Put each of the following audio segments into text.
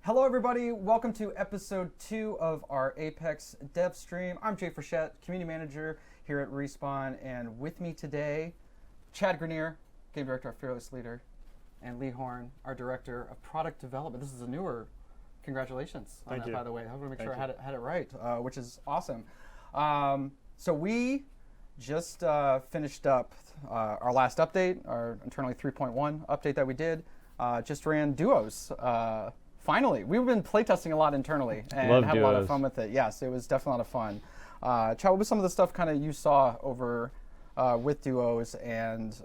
Hello, everybody. Welcome to episode 2 of our Apex Devstream. I'm Jay Frechette, community manager here at Respawn, and with me today, Chad Grenier, game director, our fearless leader, and Lee Horn, our director of product development. This is a newer. Congratulations on that, by the way. I want to make sure I had it right, which is awesome. So we just finished up our last update, our internally 3.1 update that we did. Just ran duos. Finally, we've been playtesting a lot internally and had a lot of fun with it. Yes, it was definitely a lot of fun. Chad, what was some of the stuff kind of you saw over with duos and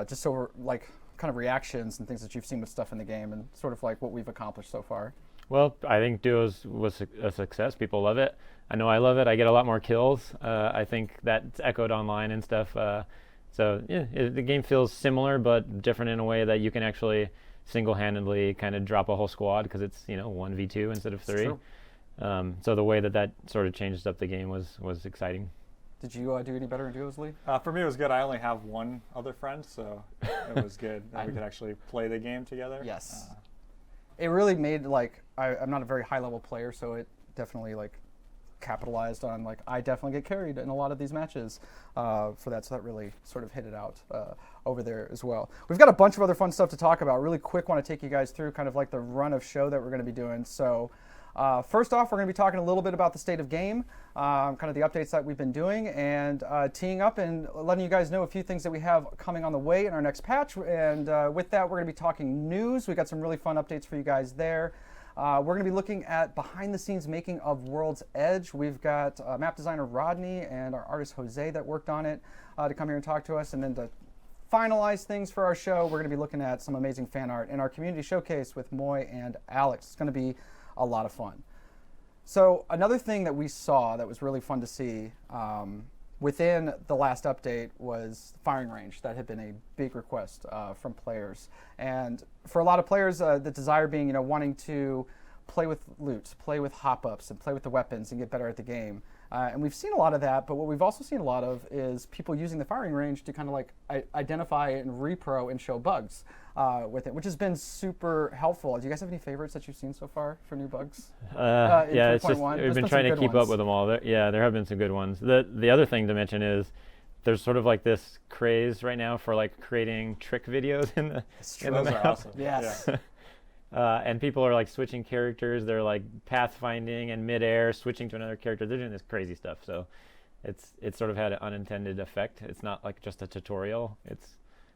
just over like kind of reactions and things that you've seen with stuff in the game and sort of like what we've accomplished so far? Well, I think duos was a success. People love it. I know I love it. I get a lot more kills. I think that's echoed online and stuff. So yeah, the game feels similar but different in a way that you can actually single-handedly kind of drop a whole squad because it's 1v2 instead of 3. So the way that sort of changes up the game was exciting. Did you do any better in duos, Lee? For me, it was good. I only have one other friend, so it was good that we could actually play the game together. Yes. It really made, like, I'm not a very high-level player, so it definitely, like, capitalized on, like, I definitely get carried in a lot of these matches for that, so that really sort of hit it out over there as well. We've got a bunch of other fun stuff to talk about. Really quick, want to take you guys through kind of like the run of show that we're going to be doing. So first off, we're going to be talking a little bit about the state of game, kind of the updates that we've been doing, and teeing up and letting you guys know a few things that we have coming on the way in our next patch. And with that, we're going to be talking news. We got some really fun updates for you guys there. We're going to be looking at behind-the-scenes making of World's Edge. We've got map designer Rodney and our artist Jose that worked on it to come here and talk to us. And then to finalize things for our show, we're going to be looking at some amazing fan art in our community showcase with Moy and Alex. It's going to be a lot of fun. So another thing that we saw that was really fun to see within the last update was firing range. That had been a big request from players. And for a lot of players, the desire being, wanting to play with loot, play with hop-ups, and play with the weapons and get better at the game. And we've seen a lot of that, but what we've also seen a lot of is people using the firing range to kind of like identify and repro and show bugs with it, which has been super helpful. Do you guys have any favorites that you've seen so far for new bugs? Yeah, it's just we've been trying to keep up with them all. There have been some good ones. The other thing to mention is there's sort of like this craze right now for like creating trick videos in the Those map. are awesome. Yes. Yeah. And people are like switching characters. They're like pathfinding and midair, switching to another character. They're doing this crazy stuff. So it's sort of had an unintended effect. It's not like just a tutorial. It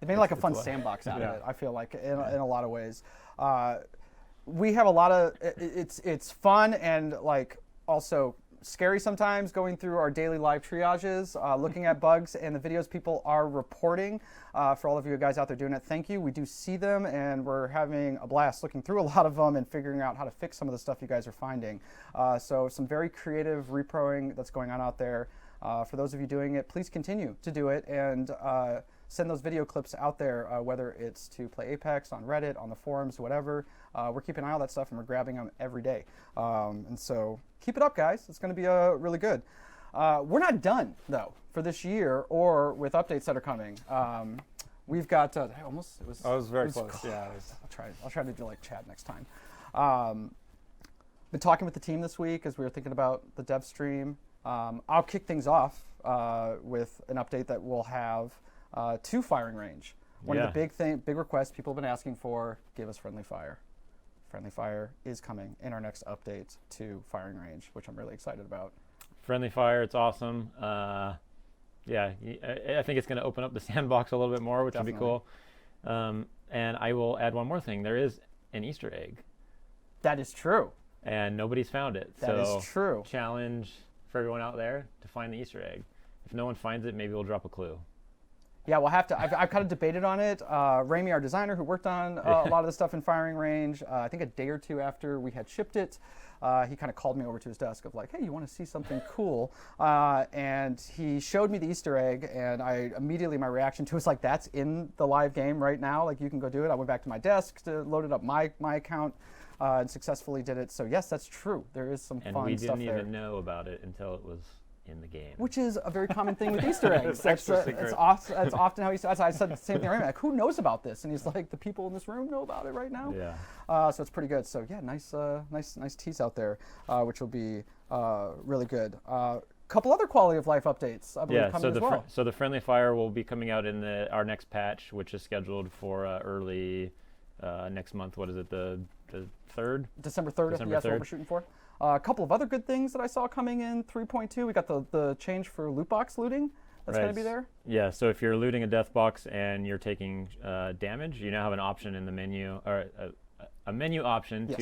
made like a fun sandbox out of it, I feel like, in a lot of ways. We have a lot of, it's fun and like also scary sometimes going through our daily live triages, looking at bugs and the videos people are reporting. For all of you guys out there doing it, thank you. We do see them and we're having a blast looking through a lot of them and figuring out how to fix some of the stuff you guys are finding. So some very creative reproing that's going on out there. For those of you doing it, please continue to do it and send those video clips out there, whether it's to play Apex, on Reddit, on the forums, whatever. We're keeping an eye on that stuff and we're grabbing them every day. And so keep it up, guys. It's going to be really good. We're not done, though, for this year or with updates that are coming. We've got, I was very close. Yeah. I'll try to do like Chad next time. Been talking with the team this week as we were thinking about the Devstream. I'll kick things off with an update that we'll have to firing range. One of the big requests people have been asking for, give us friendly fire. Friendly fire is coming in our next update to firing range, which I'm really excited about. Friendly fire, it's awesome. I think it's going to open up the sandbox a little bit more, which would be cool. And I will add one more thing. There is an Easter egg. That is true. And nobody's found it. That is true. Challenge for everyone out there to find the Easter egg. If no one finds it, maybe we'll drop a clue. Yeah, we'll have to. I've kind of debated on it. Rami, our designer, who worked on a lot of the stuff in firing range, I think a day or two after we had shipped it, he kind of called me over to his desk of like, hey, you want to see something cool? And he showed me the Easter egg, and my reaction to it was like, that's in the live game right now. Like, you can go do it. I went back to my desk to load it up my account and successfully did it. So yes, that's true. There is some fun stuff there. And we didn't even know about it until it was in the game. Which is a very common thing with Easter eggs. It's extra secret. That's often how he says. I said the same thing. Like, who knows about this? And he's like, the people in this room know about it right now. Yeah. So it's pretty good. So yeah, nice tease out there, which will be really good. Couple other quality of life updates, I believe, coming as well. So the friendly fire will be coming out in our next patch, which is scheduled for early next month. What is it? The 3rd? December 3rd. December That's 3rd. what we're shooting for. A couple of other good things that I saw coming in 3.2. We got the change for loot box looting. That's going to be there. Yeah. So if you're looting a death box and you're taking damage, you now have an option in the menu, or a menu option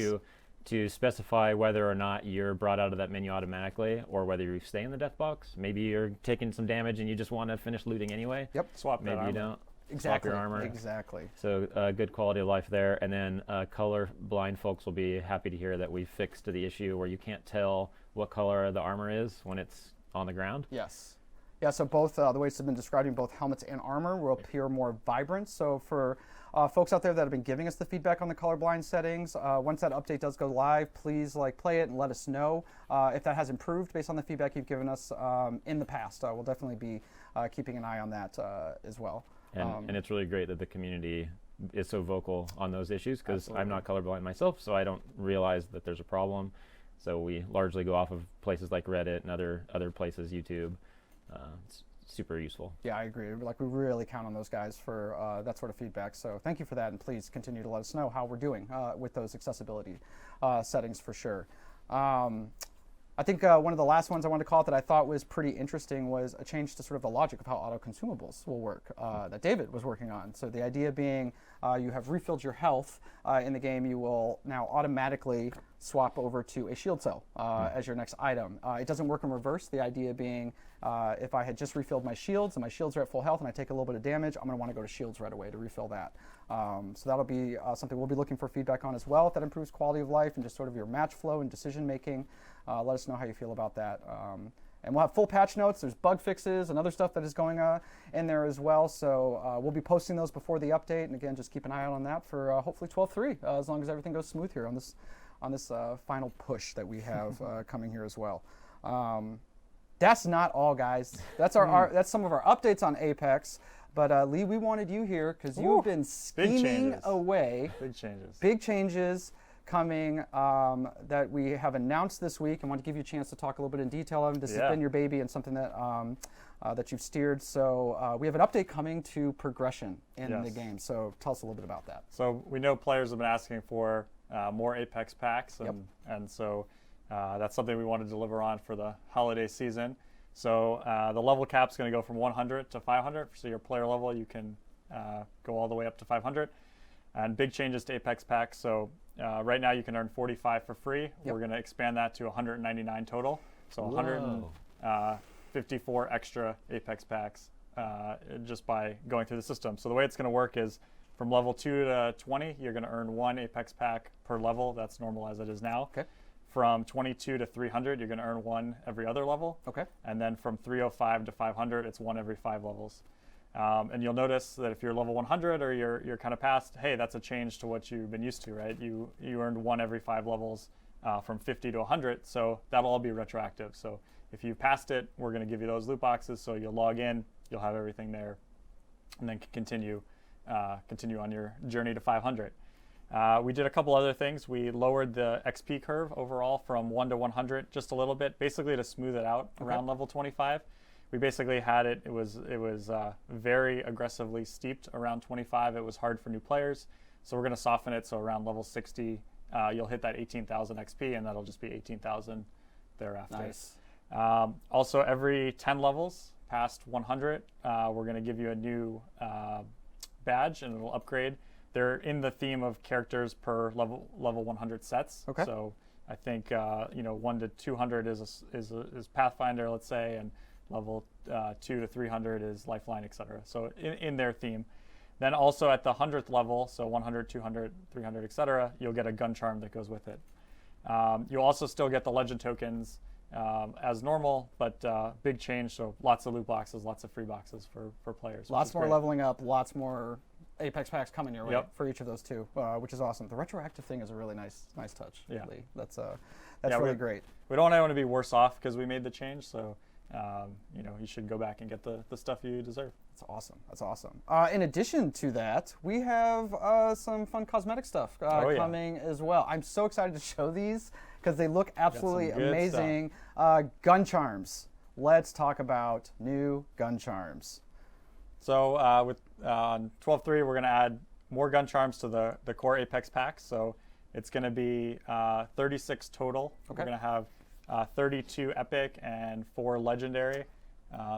to specify whether or not you're brought out of that menu automatically, or whether you stay in the death box. Maybe you're taking some damage and you just want to finish looting anyway. Yep. Swap that Maybe you armor. don't. Exactly. Swap your armor. Exactly. So good quality of life there. And then color blind folks will be happy to hear that we fixed the issue where you can't tell what color the armor is when it's on the ground. Yes. Yeah, so both, the way it's been describing, both helmets and armor will appear more vibrant. So for folks out there that have been giving us the feedback on the colorblind settings, once that update does go live, please play it and let us know if that has improved based on the feedback you've given us in the past. We'll definitely be keeping an eye on that as well. And it's really great that the community is so vocal on those issues, because I'm not colorblind myself, so I don't realize that there's a problem. So we largely go off of places like Reddit and other places, YouTube. It's super useful. Yeah, I agree. Like, we really count on those guys for that sort of feedback. So thank you for that, and please continue to let us know how we're doing with those accessibility settings for sure. I think one of the last ones I wanted to call out that I thought was pretty interesting was a change to sort of the logic of how auto consumables will work that David was working on. So the idea being you have refilled your health in the game, you will now automatically swap over to a shield cell as your next item. It doesn't work in reverse. The idea being if I had just refilled my shields and my shields are at full health and I take a little bit of damage, I'm going to want to go to shields right away to refill that. So that'll be something we'll be looking for feedback on as well. If that improves quality of life and just sort of your match flow and decision making, let us know how you feel about that. And we'll have full patch notes. There's bug fixes and other stuff that is going in there as well. So we'll be posting those before the update. And again, just keep an eye out on that for hopefully 12.3, as long as everything goes smooth here on this final push that we have coming here as well. That's not all, guys. That's that's some of our updates on Apex. But Lee, we wanted you here because you've been scheming away. Big changes coming that we have announced this week. I want to give you a chance to talk a little bit in detail on. This has been your baby and something that that you've steered. So we have an update coming to progression in the game. So tell us a little bit about that. So we know players have been asking for more Apex packs, and so that's something we want to deliver on for the holiday season. So the level cap is going to go from 100 to 500. So your player level, you can go all the way up to 500. And big changes to Apex packs. So right now you can earn 45 for free. We're going to expand that to 199 total. So 154 extra Apex packs just by going through the system. So the way it's going to work is from level 2 to 20, you're going to earn 1 Apex pack per level. That's normal as it is now. Okay. From 22 to 300, you're going to earn 1 every other level. Okay. And then from 305 to 500, it's 1 every 5 levels. And you'll notice that if you're level 100 or you're kind of past, hey, that's a change to what you've been used to, right? You earned 1 every 5 levels from 50 to 100, so that'll all be retroactive. So if you passed it, we're going to give you those loot boxes, so you'll log in, you'll have everything there, and then continue on your journey to 500. We did a couple other things. We lowered the XP curve overall from 1 to 100 just a little bit, basically to smooth it out around level 25. We basically had it was very aggressively steeped around 25. It was hard for new players. So we're going to soften it. So around level 60, you'll hit that 18,000 XP, and that'll just be 18,000 thereafter. Nice. Also, every 10 levels past 100, we're going to give you a new badge, and it'll upgrade. They're in the theme of characters per level 100 sets. Okay. So I think 1 to 200 is Pathfinder, let's say, and level 2 to 300 is Lifeline, etc. So in their theme. Then also at the 100th level, so 100, 200, 300, etc., you'll get a gun charm that goes with it. You'll also still get the legend tokens as normal, but big change. So lots of loot boxes, lots of free boxes for players. Lots more leveling up, lots more Apex packs coming your way for each of those two, which is awesome. The retroactive thing is a really nice touch. Yeah. Lee. That's really great. We don't want anyone to be worse off because we made the change. So you should go back and get the stuff you deserve. That's awesome. That's awesome. In addition to that, we have some fun cosmetic stuff coming as well. I'm so excited to show these because they look absolutely amazing. Gun charms. Let's talk about new gun charms. So with 12.3, we're going to add more gun charms to the core Apex pack. So it's going to be 36 total. Okay. We're going to have 32 epic and 4 legendary.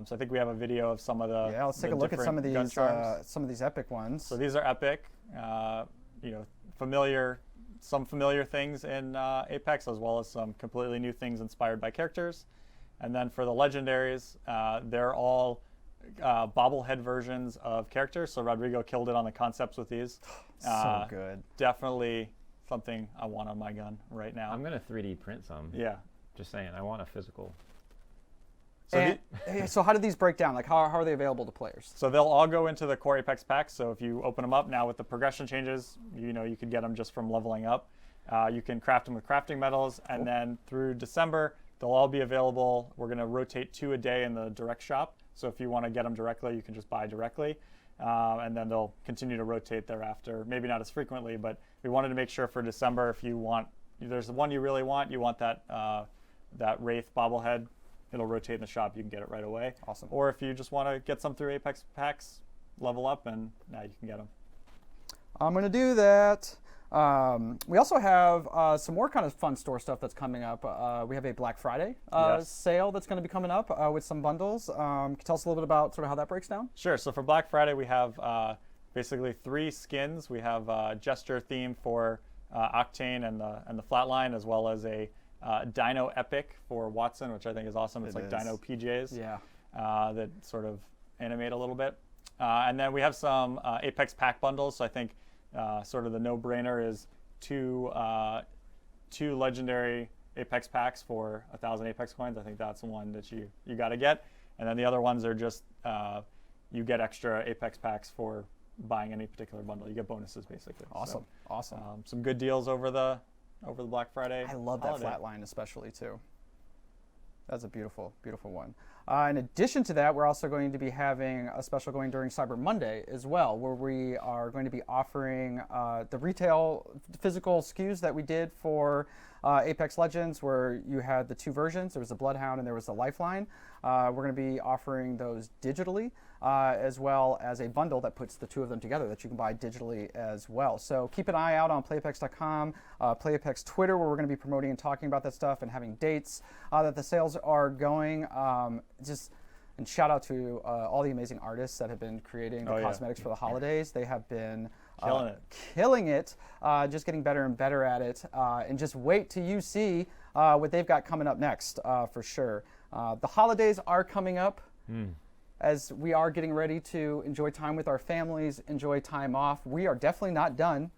So I think we have a video of some of the let's take a look at some of these epic ones. So these are epic. Some familiar things in Apex, as well as some completely new things inspired by characters. And then for the legendaries, they're all bobblehead versions of characters. So Rodrigo killed it on the concepts with these. So good. Definitely something I want on my gun right now. I'm going to 3D print some. Yeah. Just saying, I want a physical. So how do these break down? Like how are they available to players? So they'll all go into the core Apex pack. So if you open them up now with the progression changes, you could get them just from leveling up. You can craft them with crafting metals, and then through December, they'll all be available. We're going to rotate 2 a day in the direct shop. So if you want to get them directly, you can just buy directly. And then they'll continue to rotate thereafter. Maybe not as frequently, but we wanted to make sure for December, if there's one you really want, you want that Wraith bobblehead, it'll rotate in the shop. You can get it right away. Awesome. Or if you just want to get some through Apex packs, level up, and now you can get them. I'm going to do that. We also have some more kind of fun store stuff that's coming up. We have a Black Friday sale that's going to be coming up with some bundles. Can you tell us a little bit about sort of how that breaks down? Sure. So for Black Friday, we have basically 3 skins. We have gesture theme for Octane and the Flatline, as well as a Dino Epic for Watson, which I think is awesome. It's like Dino PJs that sort of animate a little bit. And then we have some Apex pack bundles. So I think sort of the no-brainer is 2 legendary Apex packs for 1,000 Apex coins. I think that's the one that you got to get. And then the other ones are just you get extra Apex packs for buying any particular bundle. You get bonuses basically. Awesome. So, awesome. Some good deals over the Black Friday. I love holiday. that Flatline especially too. That's a beautiful, beautiful one. In addition to that, we're also going to be having a special going during Cyber Monday as well, where we are going to be offering the retail physical SKUs that we did for Apex Legends, where you had the 2 versions. There was the Bloodhound and there was the Lifeline. We're going to be offering those digitally, as well as a bundle that puts the 2 of them together that you can buy digitally as well. So keep an eye out on playapex.com, PlayApex Twitter, where we're going to be promoting and talking about that stuff and having dates that the sales are going. And shout out to all the amazing artists that have been creating the cosmetics for the holidays. They have been killing it, just getting better and better at it. And just wait till you see what they've got coming up next, for sure. The holidays are coming up as we are getting ready to enjoy time with our families, enjoy time off. We are definitely not done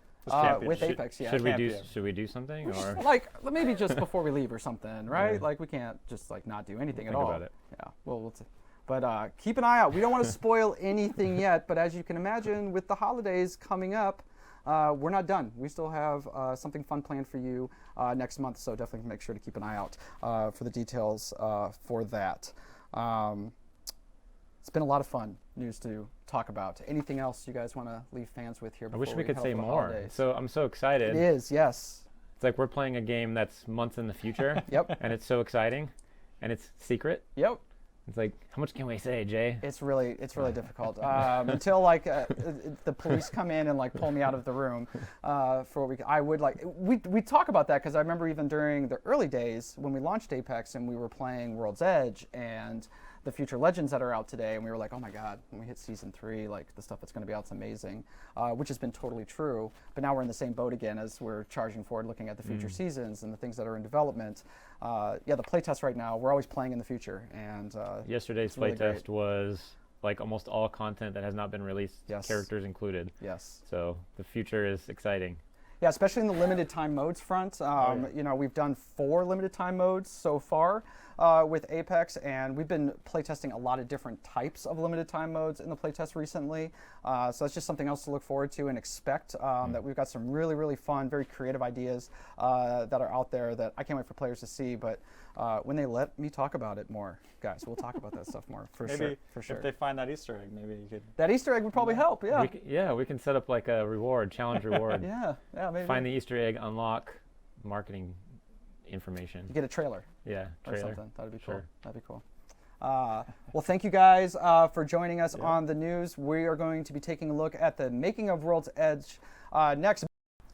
with Apex yet. Should we do something, or like maybe just before we leave or something, right? Yeah. Like we can't just like not do anything at all. Think about it. Yeah, we'll see. But keep an eye out. We don't want to spoil anything yet, but as you can imagine, with the holidays coming up, we're not done. We still have something fun planned for you next month, so definitely make sure to keep an eye out for the details for that. It's been a lot of fun news to talk about. Anything else you guys want to leave fans with here? I wish we could say more. So I'm so excited. It is, yes. It's like we're playing a game that's months in the future. Yep. And it's so exciting, and it's secret. Yep. It's like, how much can we say, Jay? It's really difficult until like the police come in and like pull me out of the room for a week. I would like we talk about that because I remember even during the early days when we launched Apex and we were playing World's Edge and the future legends that are out today, and we were like, oh my god, when we hit season 3, like the stuff that's going to be out is amazing, which has been totally true. But now we're in the same boat again as we're charging forward, looking at the future seasons and the things that are in development. The playtest right now, we're always playing in the future, and yesterday's playtest was like almost all content that has not been released, characters included. Yes. So the future is exciting. Yeah, especially in the limited time modes front. You know, we've done 4 limited time modes so far. with Apex, and we've been playtesting a lot of different types of limited time modes in the playtest recently. So that's just something else to look forward to and expect. That we've got some really, really fun, very creative ideas that are out there that I can't wait for players to see. But when they let me talk about it more, guys, we'll talk about that stuff more for Maybe sure. For sure. if they find that Easter egg, maybe you could. That Easter egg would probably help. Yeah. We can set up like a challenge reward. Yeah. Maybe. Find the Easter egg, unlock marketing information. You get a trailer. Yeah, Or trailer. something. That'd be cool. Sure. That'd be cool. Well, thank you guys for joining us on the news. We are going to be taking a look at the making of World's Edge next.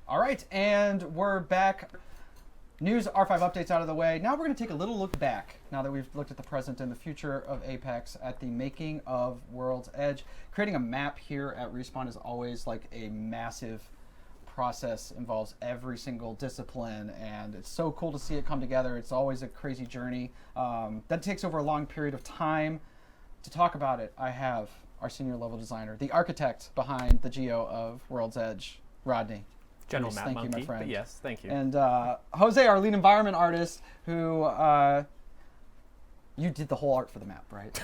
All right, and we're back. News R5 updates out of the way. Now we're going to take a little look back, now that we've looked at the present and the future of Apex, at the making of World's Edge. Creating a map here at Respawn is always like a massive process, involves every single discipline, and it's so cool to see it come together. It's always a crazy journey that takes over a long period of time. To talk about it, I have our senior level designer, the architect behind the geo of World's Edge, Rodney. General Please, Map thank you, my Monkey, friend. but yes, thank you. And Jose, our lead environment artist, who you did the whole art for the map, right?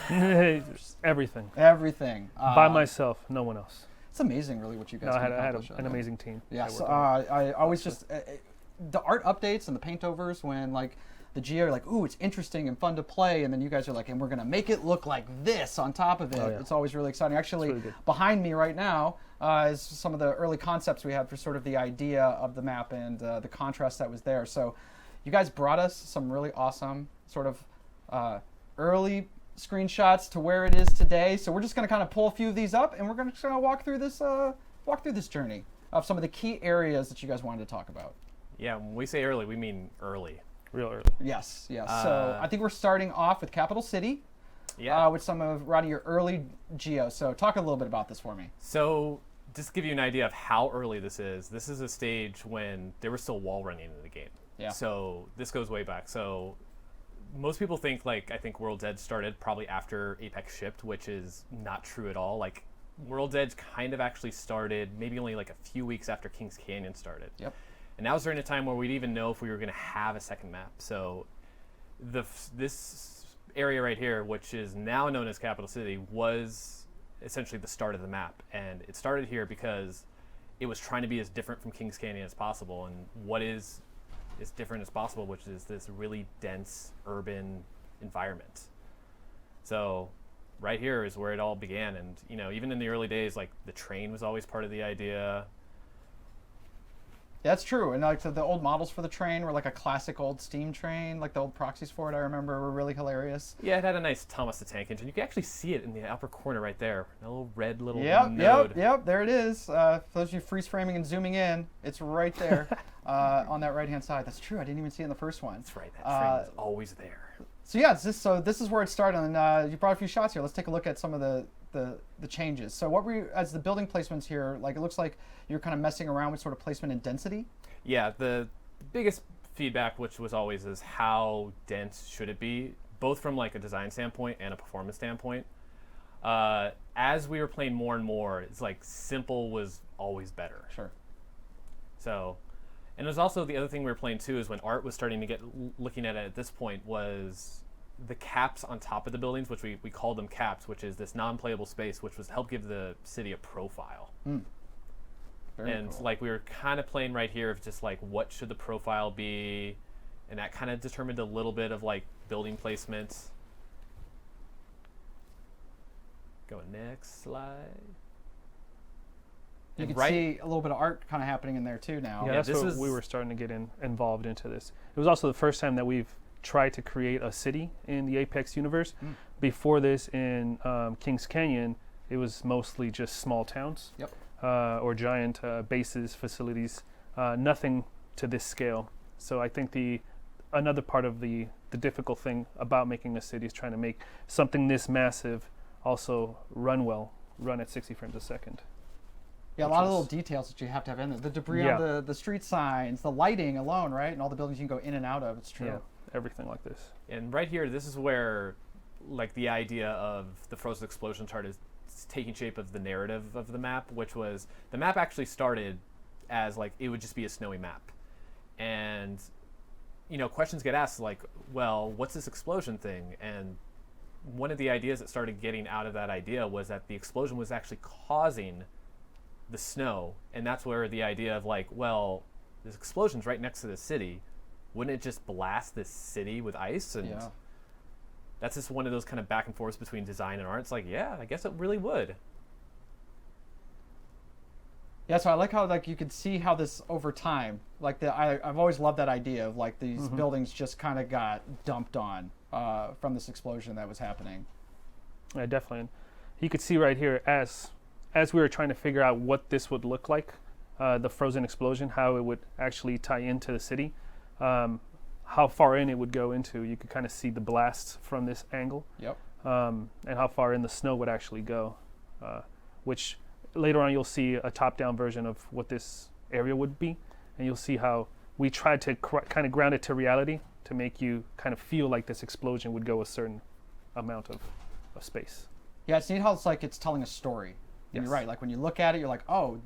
Everything. Everything. By myself, no one else. It's amazing, really, what you guys No, I can had accomplish. an amazing team. Yes, I worked on it. I always just the art updates and the paint overs when like the geo are like, ooh, it's interesting and fun to play, and then you guys are like, and we're gonna make it look like this on top of it. Oh, yeah. It's always really exciting. Actually, really good. behind me right now is some of the early concepts we had for sort of the idea of the map and the contrast that was there. So you guys brought us some really awesome sort of early screenshots to where it is today. So we're just going to kind of pull a few of these up, and we're going to walk through this journey of some of the key areas that you guys wanted to talk about. Yeah, when we say early, we mean early. Real early. Yes. So I think we're starting off with Capital City. Yeah. With some of Rodney, your early geo. So talk a little bit about this for me. So just to give you an idea of how early this is a stage when there was still wall running in the game. Yeah. So this goes way back. So most people think, like, I think World's Edge started probably after Apex shipped, which is not true at all. Like, World's Edge kind of actually started maybe only like a few weeks after Kings Canyon started. Yep. And that was during a time where we'd even know if we were going to have a second map. So this area right here, which is now known as Capital City, was essentially the start of the map. And it started here because it was trying to be as different from Kings Canyon as possible. And what is as different as possible, which is this really dense urban environment. So right here is where it all began. And, you know, even in the early days, like, the train was always part of the idea. Yeah, that's true. And like the old models for the train were like a classic old steam train, like the old proxies for it, I remember, were really hilarious. Yeah, it had a nice Thomas the Tank Engine. You can actually see it in the upper corner right there. A little red little Yep, node. there it is. For those of you freeze framing and zooming in, it's right there on that right hand side. That's true. I didn't even see it in the first one. That's right. That train is always there. So yeah, this is where it started. And you brought a few shots here. Let's take a look at some of the changes. So what were you, as the building placements here, like it looks like you're kind of messing around with sort of placement and density? Yeah, the biggest feedback, which was always, is how dense should it be, both from like a design standpoint and a performance standpoint. As we were playing more and more, it's like simple was always better. Sure. So, and it was also the other thing we were playing too is when art was starting to get looking at it at this point was the caps on top of the buildings, which we called them caps, which is this non-playable space, which was to help give the city a profile. Very And cool. like we were kind of playing right here of just like what should the profile be, and that kind of determined a little bit of like building placement. Go next slide. You And can see a little bit of art kind of happening in there too now. Yeah, Yeah, that's this what is- we were starting to get involved into this. It was also the first time that we've tried to create a city in the Apex universe. Before this, in Kings Canyon, it was mostly just small towns. Yep. Or giant bases, facilities, nothing to this scale. So I think another part of the difficult thing about making a city is trying to make something this massive also run at 60 frames a second. Yeah, a which lot of is- little details that you have to have in there. The debris Yeah. on the street signs, the lighting alone, right? And all the buildings you can go in and out of. It's true. Yeah, everything like this. And right here, this is where like the idea of the frozen explosion chart is taking shape of the narrative of the map, which was the map actually started as like it would just be a snowy map. And questions get asked like, well, what's this explosion thing? And one of the ideas that started getting out of that idea was that the explosion was actually causing the snow, and that's where the idea of like, well, this explosion's right next to the city, wouldn't it just blast this city with ice? And that's just one of those kind of back and forths between design and art. It's like, yeah, I guess it really would. Yeah, so I like how like you could see how this over time, like I've always loved that idea of like these buildings just kind of got dumped on from this explosion that was happening. Yeah, definitely. You could see right here as we were trying to figure out what this would look like, the frozen explosion, how it would actually tie into the city, how far in it would go into. You could kind of see the blast from this angle. Yep. And how far in the snow would actually go, which later on you'll see a top-down version of what this area would be, and you'll see how we tried to kind of ground it to reality to make you kind of feel like this explosion would go a certain amount of space. Yeah, it's neat how it's like it's telling a story. And Yes. you're right. Like when you look at it, you're like, oh,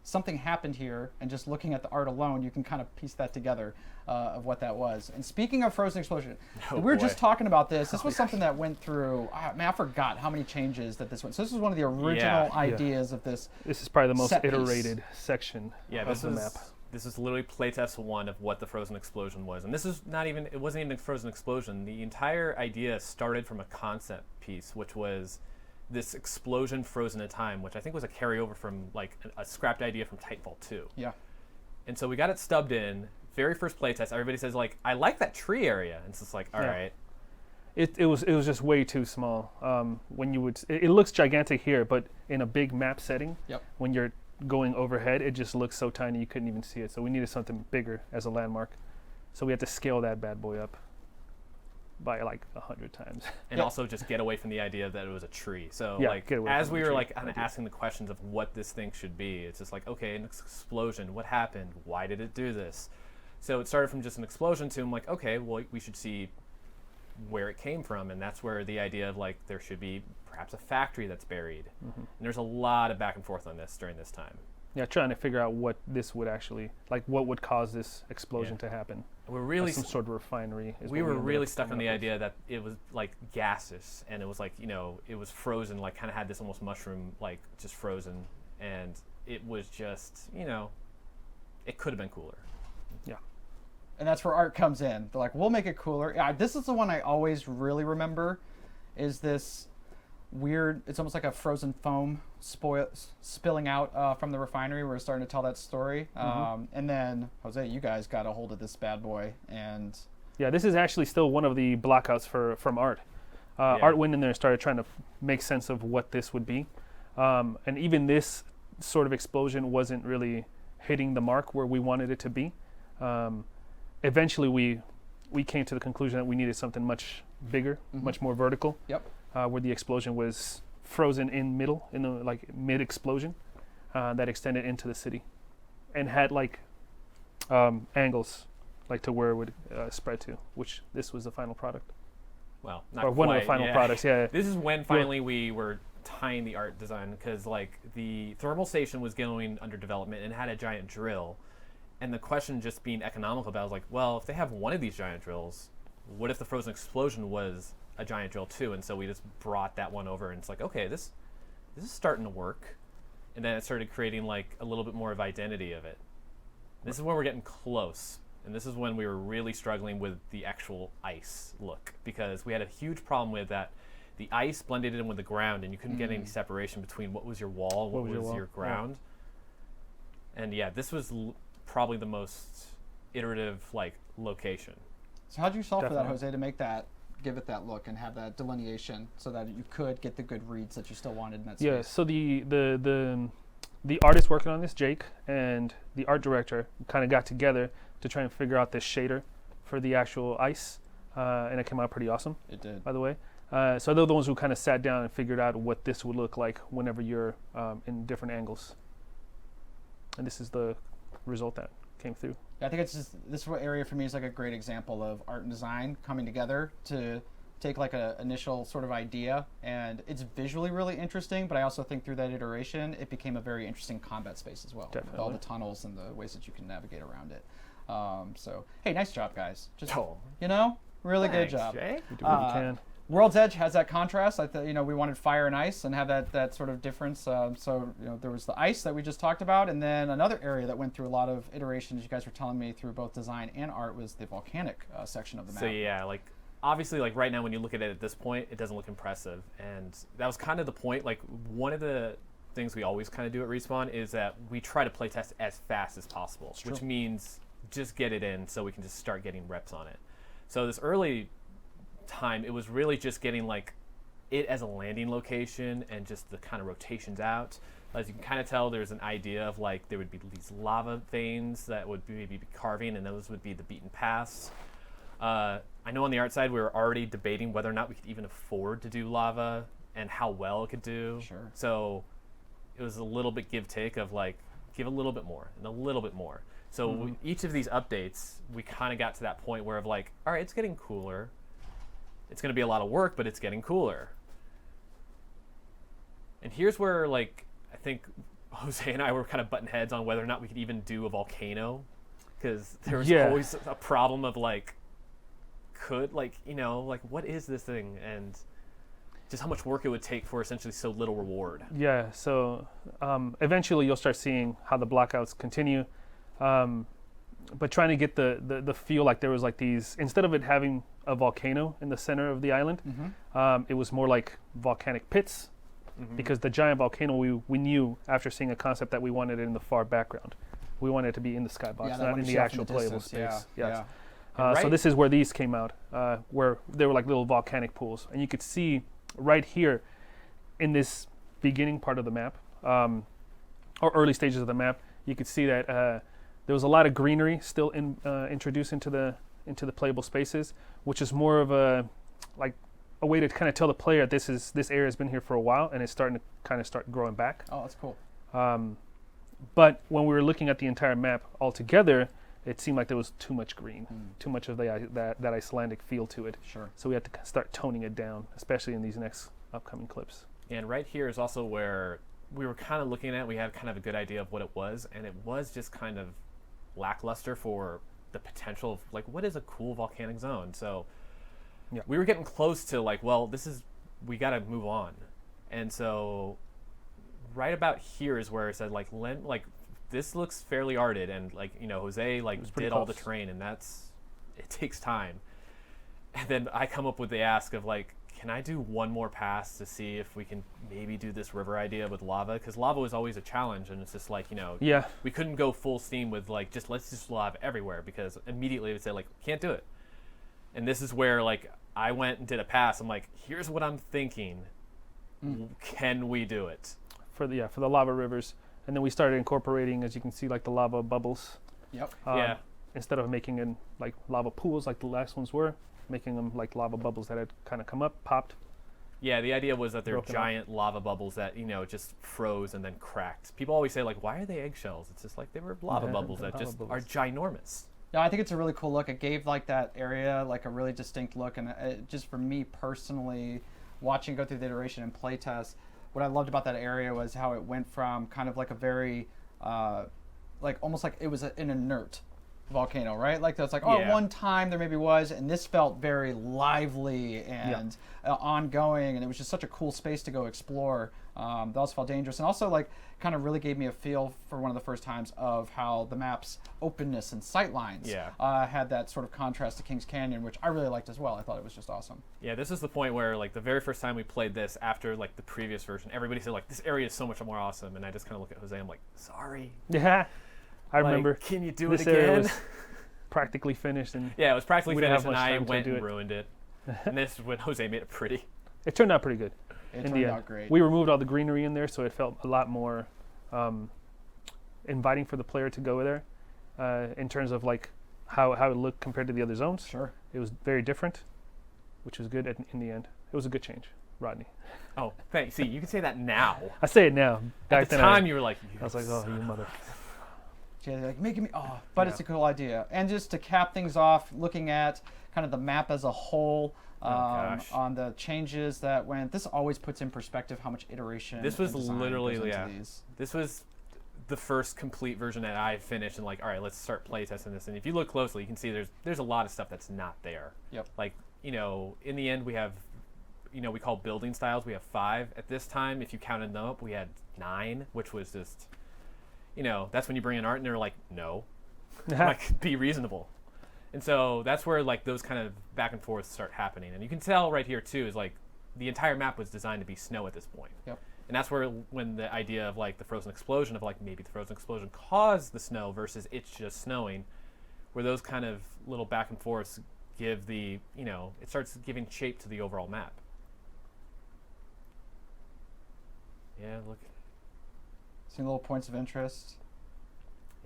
something happened here, and just looking at the art alone, you can kind of piece that together of what that was. And speaking of frozen explosion, we were just talking about this. This was something that went through. I forgot how many changes that this went. So this was one of the original ideas of this. This is probably the most set piece. iterated section of the map. This is literally playtest 1 of what the frozen explosion was. And this is it wasn't even a frozen explosion. The entire idea started from a concept piece, which was this explosion frozen in time, which I think was a carryover from like a scrapped idea from Titanfall 2. Yeah. And so we got it stubbed in. Very first playtest, everybody says like, I like that tree area. And it's just like, all right. It was just way too small. When you would, it looks gigantic here, but in a big map setting, when you're going overhead, it just looks so tiny you couldn't even see it. So we needed something bigger as a landmark. So we had to scale that bad boy up by like 100 times. And also just get away from the idea that it was a tree. So like get away as from we the were tree. like kind of asking the questions of what this thing should be, it's just like, okay, an explosion, what happened? Why did it do this? So it started from just an explosion to I'm like, okay, well, we should see where it came from. And that's where the idea of like there should be perhaps a factory that's buried. And there's a lot of back and forth on this during this time. Yeah, trying to figure out what this would actually, like what would cause this explosion to happen. We're really some sort of refinery. We were really stuck on the idea that it was like gaseous, and it was like, it was frozen, like kind of had this almost mushroom, like just frozen, and it was just, it could have been cooler. Yeah. And that's where art comes in. They're like, we'll make it cooler. Yeah, this is the one I always really remember, is this weird, it's almost like a frozen foam spilling out from the refinery. We're starting to tell that story. And then, Jose, you guys got a hold of this bad boy. And yeah, this is actually still one of the blockouts from Art. Art went in there and started trying to make sense of what this would be. And even this sort of explosion wasn't really hitting the mark where we wanted it to be. Eventually, we came to the conclusion that we needed something much bigger, much more vertical. Yep. Where the explosion was frozen in the mid explosion, that extended into the city, and had like angles, like to where it would spread to. Which this was the final product. Well, not or one quite, of the final products. Yeah. This is when finally we were tying the art design, because like the thermal station was going under development and had a giant drill, and the question just being economical about it was like, well, if they have one of these giant drills, what if the frozen explosion was a giant drill too? And so we just brought that one over, and it's like, okay, this is starting to work. And then it started creating like a little bit more of identity of it. This is when we're getting close, and this is when we were really struggling with the actual ice look, because we had a huge problem with that the ice blended in with the ground, and you couldn't get any separation between what was your wall and what was your ground. And this was probably the most iterative like location. So how did you solve for that, Jose, to make that, give it that look and have that delineation so that you could get the good reads that you still wanted in that space? Yeah, so the artist working on this, Jake, and the art director kind of got together to try and figure out this shader for the actual ice, and it came out pretty awesome. It did. By the way. So they're the ones who kind of sat down and figured out what this would look like whenever you're in different angles. And this is the result that came through. I think it's just, this area for me is like a great example of art and design coming together to take like an initial sort of idea, and it's visually really interesting, but I also think through that iteration it became a very interesting combat space as well. Definitely. With all the tunnels and the ways that you can navigate around it. So hey, nice job, guys. Just Oh. really good Thanks, job. Jay. We do what we can. World's Edge has that contrast. I thought we wanted fire and ice and have that sort of difference. So there was the ice that we just talked about, and then another area that went through a lot of iterations. You guys were telling me through both design and art was the volcanic section of the map. So yeah, like obviously, like right now when you look at it at this point, it doesn't look impressive, and that was kind of the point. Like one of the things we always kind of do at Respawn is that we try to playtest as fast as possible, which means just get it in so we can just start getting reps on it. So this early time, it was really just getting like it as a landing location and just the kind of rotations out. As you can kind of tell, there's an idea of like there would be these lava veins that would maybe be carving, and those would be the beaten paths. I know on the art side we were already debating whether or not we could even afford to do lava and how well it could do. Sure. So it was a little bit give take of like give a little bit more and a little bit more. So each of these updates, we kind of got to that point where of like, all right, it's getting cooler. It's going to be a lot of work, but it's getting cooler. And here's where, like, I think Jose and I were kind of butting heads on whether or not we could even do a volcano, because there was always a problem of like, what is this thing, and just how much work it would take for essentially so little reward. Yeah, so eventually you'll start seeing how the blockouts continue. But trying to get the feel like there was like these, instead of it having a volcano in the center of the island, it was more like volcanic pits, because the giant volcano, we knew after seeing a concept that we wanted it in the far background. We wanted it to be in the skybox, not in the actual playable space. Yeah. So this is where these came out, where they were like little volcanic pools. And you could see right here in this beginning part of the map, or early stages of the map, you could see that there was a lot of greenery still introduced into the playable spaces, which is more of a way to kind of tell the player this area has been here for a while and it's starting to kind of start growing back. Oh, that's cool. But when we were looking at the entire map altogether, it seemed like there was too much green, too much of that Icelandic feel to it. Sure. So we had to start toning it down, especially in these next upcoming clips. And right here is also where we were kind of looking at, we had kind of a good idea of what it was, and it was just kind of lackluster for the potential of like, what is a cool volcanic zone? So we were getting close to like, well, we got to move on. And so right about here is where I said like, this looks fairly arted, and like, Jose like did all the terrain, and it takes time. And then I come up with the ask of like, can I do one more pass to see if we can maybe do this river idea with lava? Because lava was always a challenge, and it's just like, we couldn't go full steam with like, let's just lava everywhere, because immediately it would say like, can't do it. And this is where like, I went and did a pass. I'm like, here's what I'm thinking. Can we do it? For the lava rivers. And then we started incorporating, as you can see, like the lava bubbles. Yep. Instead of making in like lava pools like the last ones were, making them like lava bubbles that had kind of come up, popped. Yeah, the idea was that they're giant lava bubbles that, just froze and then cracked. People always say, like, why are they eggshells? It's just like they were lava bubbles that just are ginormous. Yeah, I think it's a really cool look. It gave like that area like a really distinct look, and just for me personally, watching go through the iteration and playtest, what I loved about that area was how it went from kind of like a very, like almost like it was an inert volcano, right? Like that's like, at one time there maybe was, and this felt very lively and ongoing, and it was just such a cool space to go explore. That also felt dangerous, and also like kind of really gave me a feel for one of the first times of how the map's openness and sightlines had that sort of contrast to Kings Canyon, which I really liked as well. I thought it was just awesome. Yeah, this is the point where like the very first time we played this after like the previous version, everybody said like, this area is so much more awesome, and I just kind of look at Jose, I'm like, sorry. Yeah, I remember. Can you do this it again? Area was practically finished, and it was practically finished, and I time went and ruined it. And this is when Jose made it pretty. It turned out pretty good. It turned out great. We removed all the greenery in there, so it felt a lot more inviting for the player to go there. In terms of like how it looked compared to the other zones. Sure. It was very different, which was good in the end. It was a good change, Rodney. Oh, thanks. See, you can say that now. I say it now. At the time, you were like, I was like, oh, you mother. Yeah, they're like making me. Oh, but it's a cool idea. And just to cap things off, looking at kind of the map as a whole. On the changes that went. This always puts in perspective how much iteration. This was literally these. This was the first complete version that I finished and like, all right, let's start playtesting this. And if you look closely, you can see there's a lot of stuff that's not there. Yep. Like, in the end we have, we call building styles. We have 5 at this time. If you counted them up, we had 9, which was just, that's when you bring in art and they're like, no, like be reasonable. And so that's where like those kind of back and forth start happening. And you can tell right here too is like the entire map was designed to be snow at this point. Yep. And that's when the idea of like the frozen explosion of like maybe the frozen explosion caused the snow versus it's just snowing, where those kind of little back and forths give the, it starts giving shape to the overall map. Yeah, look. Seeing little points of interest.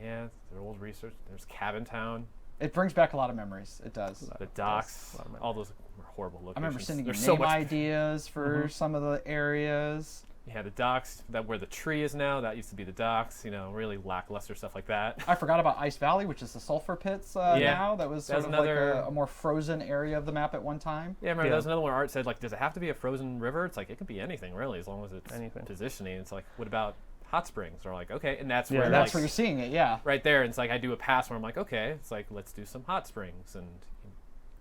Yeah, there's old research. There's Cabin Town. It brings back a lot of memories. It does. The docks. All those are horrible locations. I remember sending you There's name so much ideas for some of the areas. Yeah, the docks, where the tree is now, that used to be the docks, really lackluster stuff like that. I forgot about Ice Valley, which is the sulfur pits now. That was sort of like a more frozen area of the map at one time. Yeah, I remember that was another one where Art said, like, does it have to be a frozen river? It's like, it could be anything, really, as long as it's positioning. It's like, what about hot springs? Or like, okay, and that's where that's where you're seeing it, yeah. Right there, and it's like, I do a pass where I'm like, okay, it's like, let's do some hot springs, and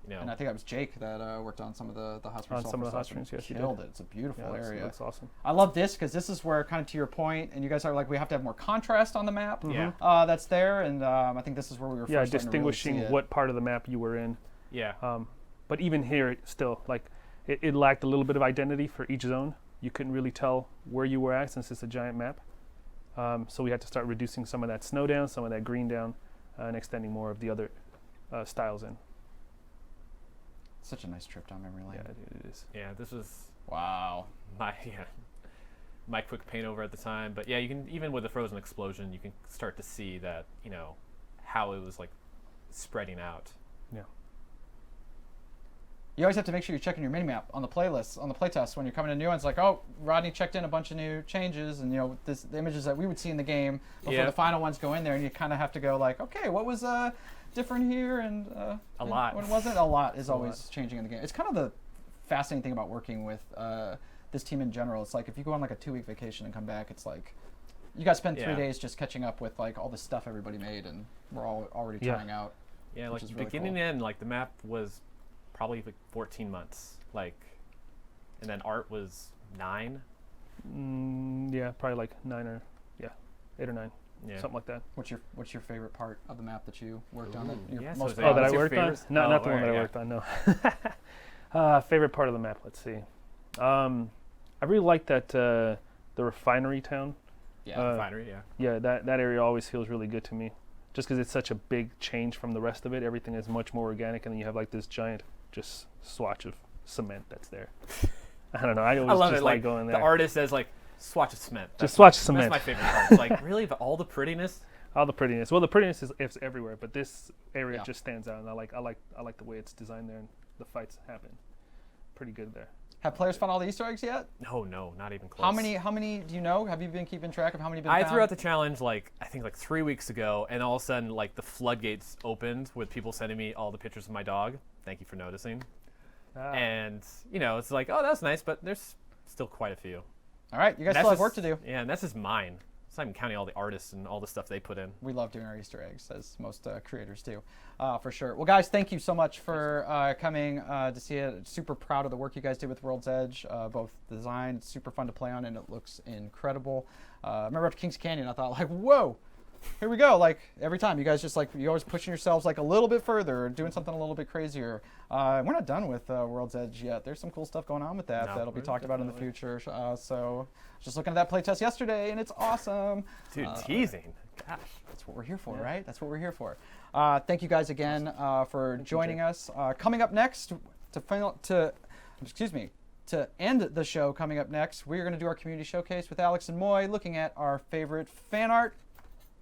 And I think that was Jake that worked on some of the hot springs. On some of the hot springs, yes, you killed it. It's a beautiful area. That's awesome. I love this because this is where, kind of to your point, and you guys are like, we have to have more contrast on the map. Yeah. That's there, and I think this is where we were. First distinguishing really what part of the map you were in. Yeah. But even here, still, like, it lacked a little bit of identity for each zone. You couldn't really tell where you were at since it's a giant map. So we had to start reducing some of that snow down, some of that green down, and extending more of the other styles in. Such a nice trip down memory lane. Yeah, it is. Yeah, this was Wow. my quick paint over at the time. But yeah, you can, even with the frozen explosion, you can start to see that, how it was like spreading out. Yeah. You always have to make sure you're checking your minimap on the playlists, on the playtests when you're coming to new ones. Like, oh, Rodney checked in a bunch of new changes, and the images that we would see in the game before the final ones go in there, and you kind of have to go like, okay, what was different here, and a lot. When wasn't a lot is always changing in the game. It's kind of the fascinating thing about working with this team in general. It's like if you go on like a 2-week vacation and come back, it's like you got to spend 3 days just catching up with like all the stuff everybody made, and we're all already trying out. Yeah, like really beginning cool. to end, like the map was probably like 14 months, like, and then art was 9. Yeah, probably like 9 or 8 or 9. Yeah. Something like that. What's your favorite part of the map that you worked on? That Most that I what's your worked on? favorite? Not the one that I yeah. worked on, no. Favorite part of the map, let's see. I really like that the refinery town. Yeah, refinery, yeah. Yeah, that area always feels really good to me. Just because it's such a big change from the rest of it. Everything is much more organic, and then you have like this giant just swatch of cement that's there. I don't know. I always love just it. like going there. The artist says like swatch of cement. Just swatch of cement. That's my favorite part. It's like really, but all the prettiness. All the prettiness. Well, the prettiness is everywhere, but this area just stands out, and I like the way it's designed there, and the fights happen. Pretty good there. Have players found all the Easter eggs yet? No, not even close. How many do you know? Have you been keeping track of how many have been I found? threw out the challenge like I think like 3 weeks ago, and all of a sudden like the floodgates opened with people sending me all the pictures of my dog. Thank you for noticing. And it's like, oh, that's nice, but there's still quite a few. All right, you guys That's still have just- work to do. Yeah, and that's just mine. It's not even counting all the artists and all the stuff they put in. We love doing our Easter eggs, as most creators do, for sure. Well, guys, thank you so much for coming to see it. Super proud of the work you guys did with World's Edge, both design, super fun to play on, and it looks incredible. Remember after Kings Canyon, I thought like, whoa, here we go. Like every time, you guys just like, you're always pushing yourselves like a little bit further, doing something a little bit crazier. We're not done with World's Edge yet. There's some cool stuff going on with that that'll be talked about in the future. So just looking at that playtest yesterday, and it's awesome. Dude, teasing. Gosh. That's what we're here for, right? That's what we're here for. Thank you guys again for joining us. Coming up next, to end the show, coming up next, we're going to do our community showcase with Alex and Moy, looking at our favorite fan art.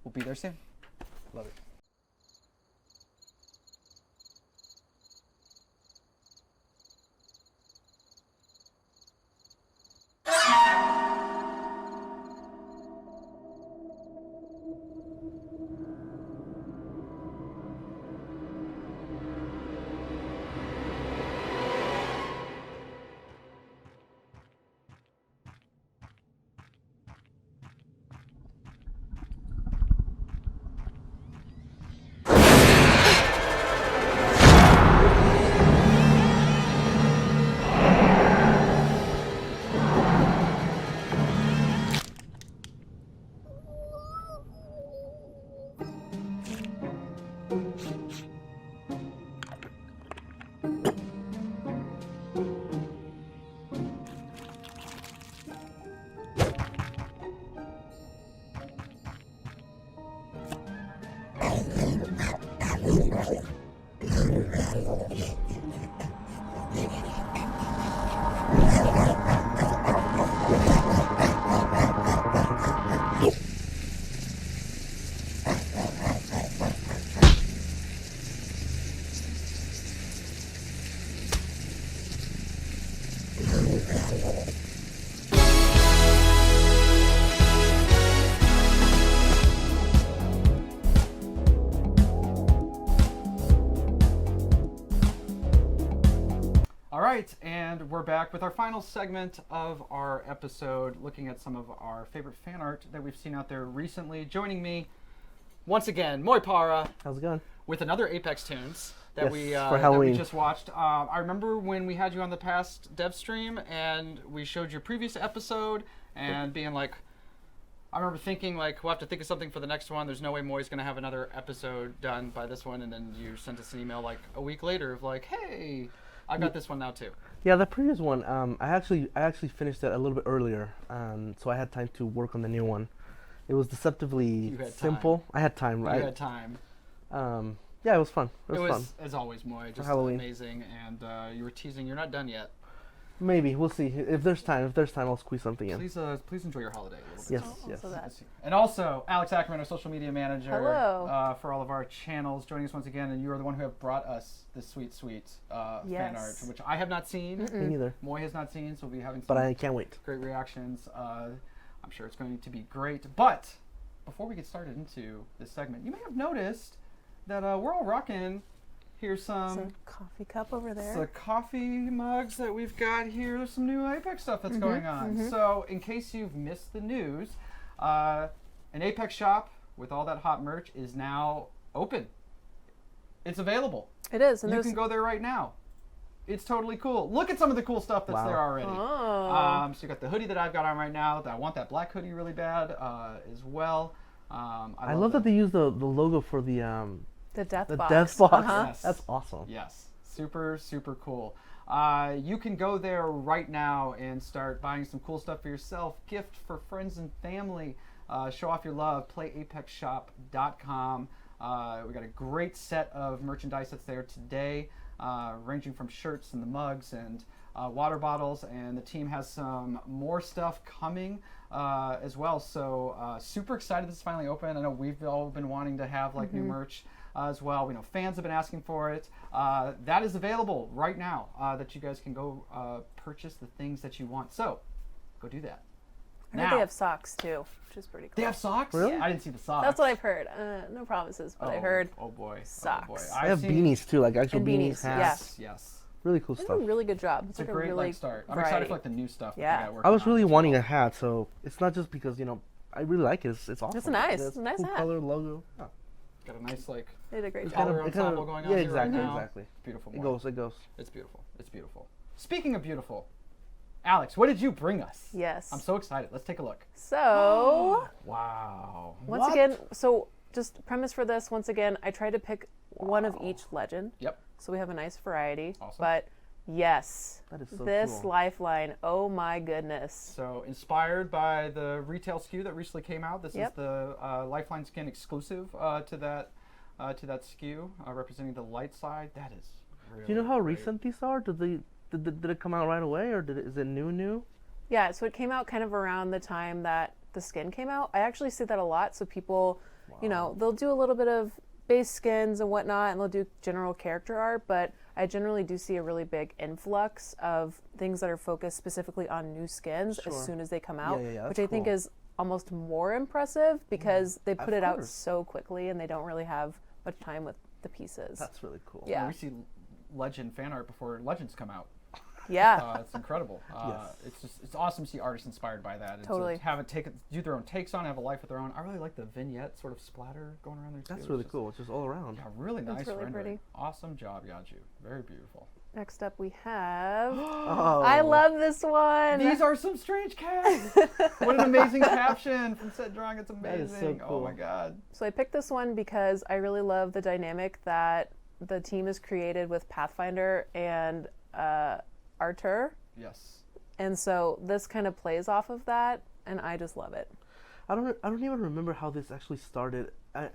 We'll be there soon. Love it. All right, and we're back with our final segment of our episode, looking at some of our favorite fan art that we've seen out there recently. Joining me, once again, Moipara, How's it going? with another Apex Tunes that Yes, we for that we Halloween. just watched. I remember when we had you on the past Devstream, and we showed your previous episode, and being like, I remember thinking like, we'll have to think of something for the next one. There's no way Moy's gonna have another episode done by this one, and then you sent us an email like a week later of like, hey, I got this one now too. Yeah, the previous one, I actually finished it a little bit earlier, so I had time to work on the new one. It was deceptively You had simple. time. I had time, You right? had time. Yeah, it was fun. It It was was, fun. as always, Moy, just Halloween. amazing. And you were teasing, you're not done yet. Maybe we'll see. If there's time, I'll squeeze something in. Please enjoy your holiday a little bit. Yes, Oh, yes. so that- And also, Alex Ackerman, our social media manager, Hello. for all of our channels, joining us once again. And you are the one who have brought us this sweet fan art, Yes. which I have not seen. Me neither. Moy has not seen, so we'll be having some But I can't wait. great reactions. I'm sure it's going to be great. But before we get started into this segment, you may have noticed that we're all rocking. Here's Some coffee cup over there. the coffee mugs that we've got here. There's some new Apex stuff that's going on. So, in case you've missed the news, an Apex shop with all that hot merch is now open. It's available. It is, and You there's can go there right now. It's totally cool. Look at some of the cool stuff that's Wow. there already. Oh. So you got the hoodie that I've got on right now. I want that black hoodie really bad as well. I love that they use the logo for the death the box. death box. Uh-huh. Yes. That's awesome. Yes, super, super cool. You can go there right now and start buying some cool stuff for yourself, gift for friends and family, show off your love, playapexshop.com. We got a great set of merchandise that's there today, ranging from shirts and the mugs and water bottles, and the team has some more stuff coming as well. So super excited this is finally open. I know we've all been wanting to have like new merch as well. We know fans have been asking for it. That is available right now that you guys can go purchase the things that you want. So go do that. I heard they have socks too, which is pretty cool. They have socks? Really? I didn't see the socks. That's what I've heard. No promises, but I heard Oh boy. socks. Oh boy. I have beanies too, like actual And beanies, beanies, hats. Yes. Really cool they stuff. do a really good job. It's a like great really like start. I'm variety. excited for like the new stuff. Yeah. That they got working I was on really as wanting well. a hat, so it's not just because I really like it. It's awesome. It's nice. It's It's a nice cool hat. color logo. Yeah. Got a nice like They did a great It's job. color it ensemble going on yeah, here right exactly, now. exactly. Beautiful. It Moy. goes. It's beautiful. It's beautiful. Speaking of beautiful, Alex, what did you bring us? Yes. I'm so excited. Let's take a look. So Wow. once again, so just premise for this. Once again, I tried to pick one of each legend. Yep. So we have a nice variety. Awesome. But yes, That is so this cool. lifeline. Oh my goodness. So inspired by the retail SKU that recently came out. This Yep. is the Lifeline skin exclusive to that SKU, representing the light side. That is really Do you know how great. recent these are? Did it come out right away, or is it new? Yeah, so it came out kind of around the time that the skin came out. I actually see that a lot. So people, they'll do a little bit of base skins and whatnot, and they'll do general character art, but I generally do see a really big influx of things that are focused specifically on new skins Sure. as soon as they come out, yeah, which that's I think cool. is almost more impressive because they put Of it out course. so quickly and they don't really have much time with the pieces. That's really cool. Yeah. We see Legend fan art before Legends come out. Yeah. It's incredible. Yes. It's awesome to see artists inspired by that. And Totally. To have it do their own takes on it, have a life of their own. I really like the vignette sort of splatter going around there too. That's It's really just- cool. It's just all around. Yeah, really nice It's really rendering. pretty. Awesome job, Yaju. Very beautiful. Next up we have Oh, I love this one. These are some strange cats. What an amazing caption from Set Drawing. It's That is so amazing. Oh cool. my god. So I picked this one because I really love the dynamic that the team has created with Pathfinder and Artur. Yes. And so this kind of plays off of that, and I just love it. I don't even remember how this actually started. I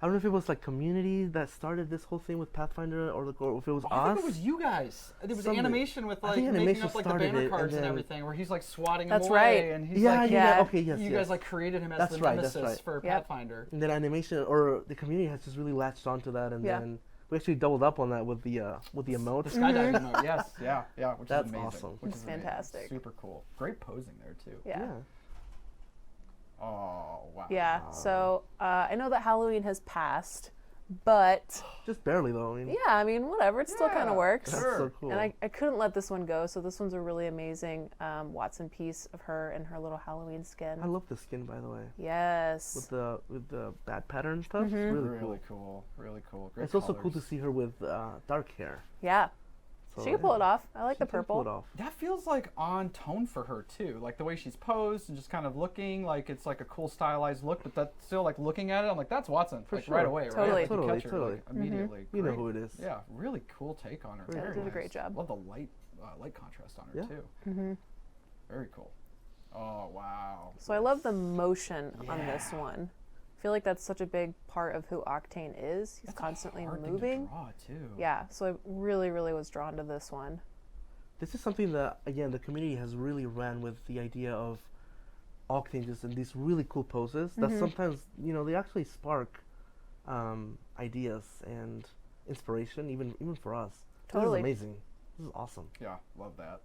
I don't know if it was like community that started this whole thing with Pathfinder, or if it was I us. think it was you guys. There was Somebody- animation with I like think making animation up like the started banner it, and cards and then- everything, where he's like swatting That's him away, right. and he's Yeah, like, yeah. Yeah. Okay, yes, you yes. guys like created him as That's the right, that's nemesis right. for Yep. Pathfinder. And then animation or the community has just really latched onto that, and Yeah. then we actually doubled up on that with the The emotes. skydiving mode, yes, yeah, which That's is amazing. awesome. Which It's is amazing. fantastic. Super cool. Great posing there too. Yeah. Oh wow. Yeah. So I know that Halloween has passed, but Just barely though. I mean, yeah, I mean, whatever. It still kind Yeah. of works. that's Sure. so cool. And I couldn't let this one go, so this one's a really amazing Watson piece of her and her little Halloween skin. I love the skin, by the way, Yes. with the bat pattern and stuff. It's Mhm. really cool. Really cool. Really cool. Great It's also cool to colors. see her with dark hair. Yeah. So, She can pull it off. I like She the can purple. pull it off. That feels like on tone for her too. Like the way she's posed and just kind of looking like it's like a cool stylized look, but that's still like looking at it, I'm like, that's Watson. For like sure. right away, right? Totally. Like, you Totally, catch her, totally. like, immediately. You know Great. who it is. Yeah, really cool take on her. Yeah, Very did a nice. great job. Love the light contrast on her Yeah. too. hmm Very cool. Oh wow. So I love the motion on this Yeah. one. I feel like that's such a big part of who Octane is. He's That's a constantly hard thing to moving. draw, too. Yeah, so I really, really was drawn to this one. This is something that, again, the community has really ran with the idea of Octane just in these really cool poses that Mhm. sometimes, they actually spark ideas and inspiration, even for us. Totally. This is amazing. This is awesome. Yeah, love that.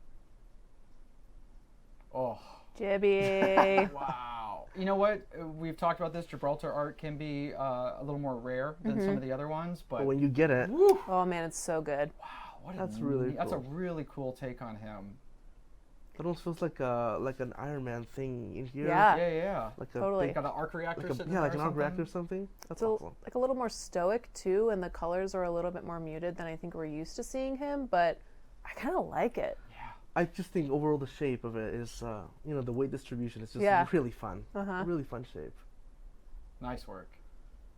Oh. Jibby. Wow. You know what? We've talked about this. Gibraltar art can be a little more rare than some of the other ones, but But when you get it, woo, Oh man, it's so good. wow, what a That's really that's a cool. really cool take on him. it almost feels like an Iron Man thing in here. Yeah. Yeah. Like a Totally. They got an arc reactor like sitting yeah, there like or an arc something. reactor or something. That's It's awesome. like a little more stoic too, and the colors are a little bit more muted than I think we're used to seeing him, but I kind of like it. Yeah. I just think overall the shape of it is, the weight distribution is just Yeah. really fun. Uh-huh. Really fun shape. Nice work.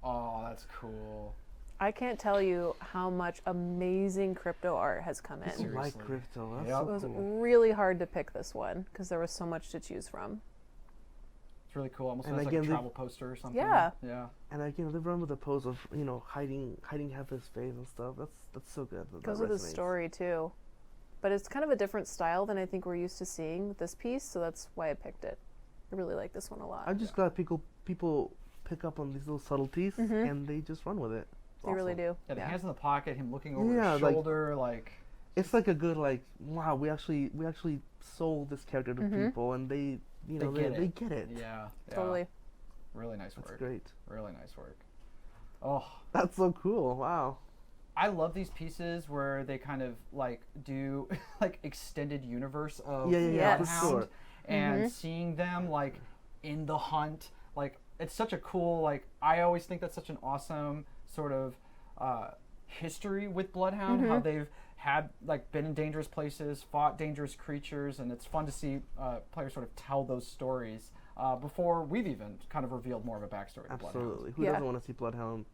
Oh, that's cool. I can't tell you how much amazing crypto art has come in. I like Seriously. crypto. That's Yep. It so was cool. really hard to pick this one because there was so much to choose from. It's really cool. Almost And looks like again, a they- travel poster or something. Yeah. Yeah. And again, they run with the pose of hiding half his face and stuff. That's so good. That Goes with the resonates. story too. But it's kind of a different style than I think we're used to seeing with this piece, so that's why I picked it. I really like this one a lot. I'm just glad people pick up on these little subtleties Mhm. and they just run with it. It's They really awesome. do. Yeah, the hands in the pocket, him looking over Yeah, his like- shoulder, like It's like a good wow. We actually sold this character to Mhm. people, and they They get get it. yeah. Totally. Really nice That's work. great. Really nice work. Oh, That's so cool. Wow. I love these pieces where they kind of like do like extended universe of Yeah, Yes. for Bloodhound, sure. and Mhm. seeing them like in the hunt, like it's such a cool like I always think that's such an awesome sort of history with Bloodhound, how they've had like been in dangerous places, fought dangerous creatures, and it's fun to see players sort of tell those stories before we've even kind of revealed more of a backstory to Bloodhound. Absolutely. Who Yeah. doesn't want to see Bloodhound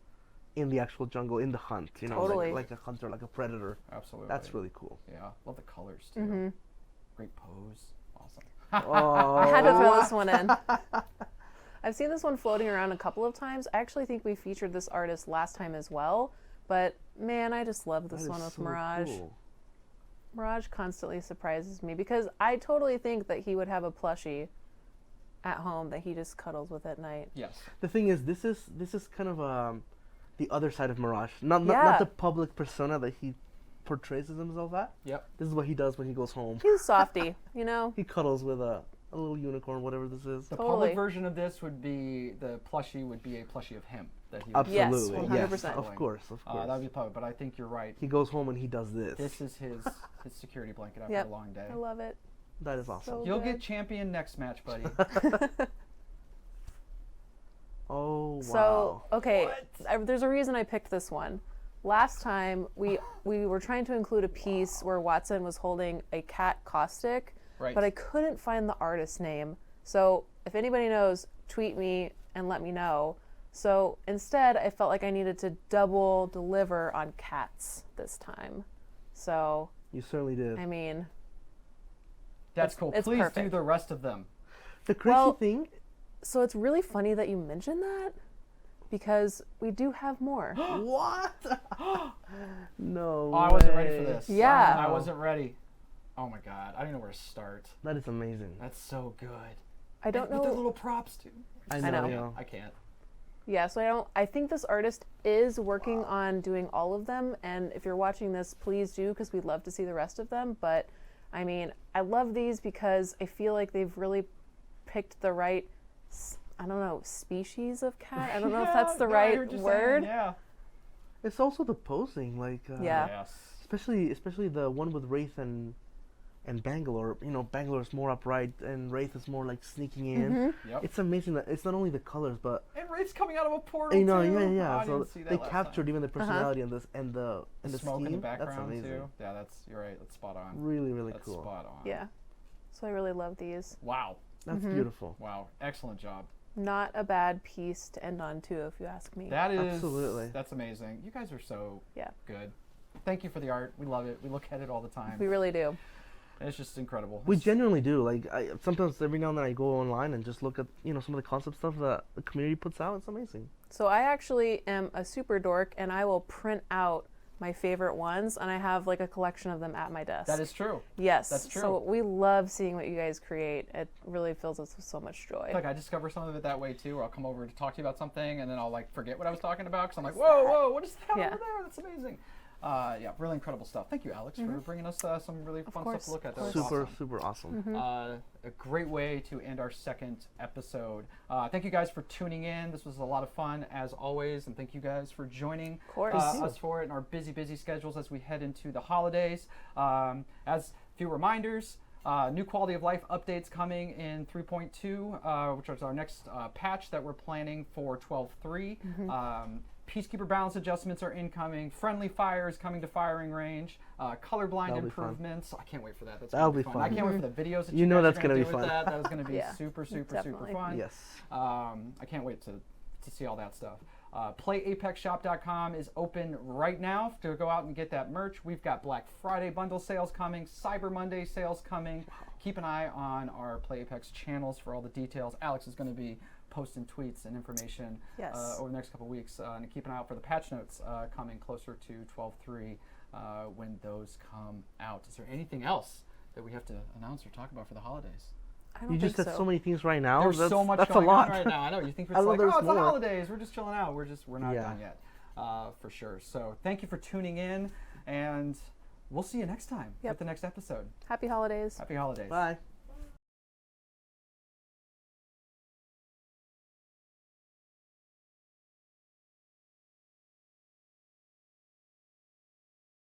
in the actual jungle, in the hunt? Totally. Like a hunter, like a predator. Absolutely. That's really cool. Yeah, love the colors too. Mhm. Great pose. Awesome. Oh, I had to throw this one in. I've seen this one floating around a couple of times. I actually think we featured this artist last time as well. But man, I just love this that one is with so Mirage. cool. Mirage constantly surprises me because I totally think that he would have a plushie at home that he just cuddles with at night. Yes. The thing is, this is kind of the other side of Mirage. Not Yeah. the public persona that he portrays himself at. Yep. This is what he does when he goes home. He's a softie, you know? He cuddles with a little unicorn, whatever this is. The Totally. public version of this would be the plushie would be a plushie of him that he would Yes, Absolutely. 100%. Of course. that would be public, but I think you're right. He goes home and he does this. This is his security blanket after Yep. a long day. I love it. That is awesome. So You'll good. get champion next match, buddy. Oh wow. So, okay, there's a reason I picked this one. Last time, we were trying to include a piece where Watson was holding a cat caustic, Right. but I couldn't find the artist name. So if anybody knows, tweet me and let me know. So instead, I felt like I needed to double deliver on cats this time. So, You certainly did. I mean, That's cool. it's Please do perfect. the rest of them. The crazy Well- thing, so it's really funny that you mentioned that because we do have more. What? No. Oh, I wasn't ready for way. this. Yeah. I wasn't ready. Oh my god, I don't know where to start. That is amazing. That's so good. I don't With the know. little props too. I know. know. I can't. Yeah, so I think this artist is working on doing all of them, and if you're watching this, please do, because we'd love to see the rest of them. But I mean, I love these because I feel like they've really picked the right, I don't know, species of cat. I don't know if that's the right word. Yeah. It's also the posing, like Yeah. Yes. especially the one with Wraith and Bangalore. You know, Bangalore is more upright, and Wraith is more like sneaking in. Mm-hmm. Yep. It's amazing that it's not only the colors, but And Wraith's coming out of a portal you know, too. yeah. Oh, I So didn't see that they last captured time. even the personality and this and the smoke scheme. in the background That's amazing. too. Yeah, you're right. That's spot on. Really, really That's cool. spot on. Yeah. So I really love these. Wow. That's Mm-hmm. beautiful. Wow. Excellent job. Not a bad piece to end on, too, if you ask me. That is Absolutely. That's amazing. You guys are so Yeah. good. Thank you for the art. We love it. We look at it all the time. We really do. And it's just incredible. We It's- genuinely do. Like sometimes every now and then I go online and just look at some of the concept stuff that the community puts out. It's amazing. So I actually am a super dork, and I will print out my favorite ones, and I have like a collection of them at my desk. That is true. Yes. that's true. So we love seeing what you guys create. It really fills us with so much joy. Like I discover some of it that way too, or I'll come over to talk to you about something, and then I'll like forget what I was talking about because I'm like, whoa, what is that Yeah. over there? That's amazing. Yeah, really incredible stuff. Thank you, Alex, for bringing us some really fun course, stuff to look at. That of was course. awesome. Super awesome. A great way to end our second episode. Thank you guys for tuning in. This was a lot of fun as always, and thank you guys for joining Of course. us for it in our busy schedules as we head into the holidays. As a few reminders, new quality of life updates coming in 3.2, which is our next patch that we're planning for 12.3. Peacekeeper balance adjustments are incoming. Friendly fire is coming to firing range. Colorblind That'll be fun. improvements. I can't wait for that. That's That'll gonna be I fun. can't wait for the videos that You know guys that's are gonna be do with fun. That is going to be Yeah, super definitely. fun. Yes. I can't wait to see all that stuff. PlayApexShop.com is open right now to go out and get that merch. We've got Black Friday bundle sales coming, Cyber Monday sales coming. Keep an eye on our Play Apex channels for all the details. Alex is going to be posting tweets and information Yes. over the next couple of weeks. And keep an eye out for the patch notes coming closer to 12.3 when those come out. Is there anything else that we have to announce or talk about for the holidays? I don't You just think said so many things right now. There's that's, so much that's going a lot. on right now. I know you think it's I know like, there's oh, it's the more. holidays. We're just chilling out. We're not Yeah. done yet, for sure. So thank you for tuning in, and we'll see you next time Yep. with the next episode. Happy holidays. Happy holidays. Bye.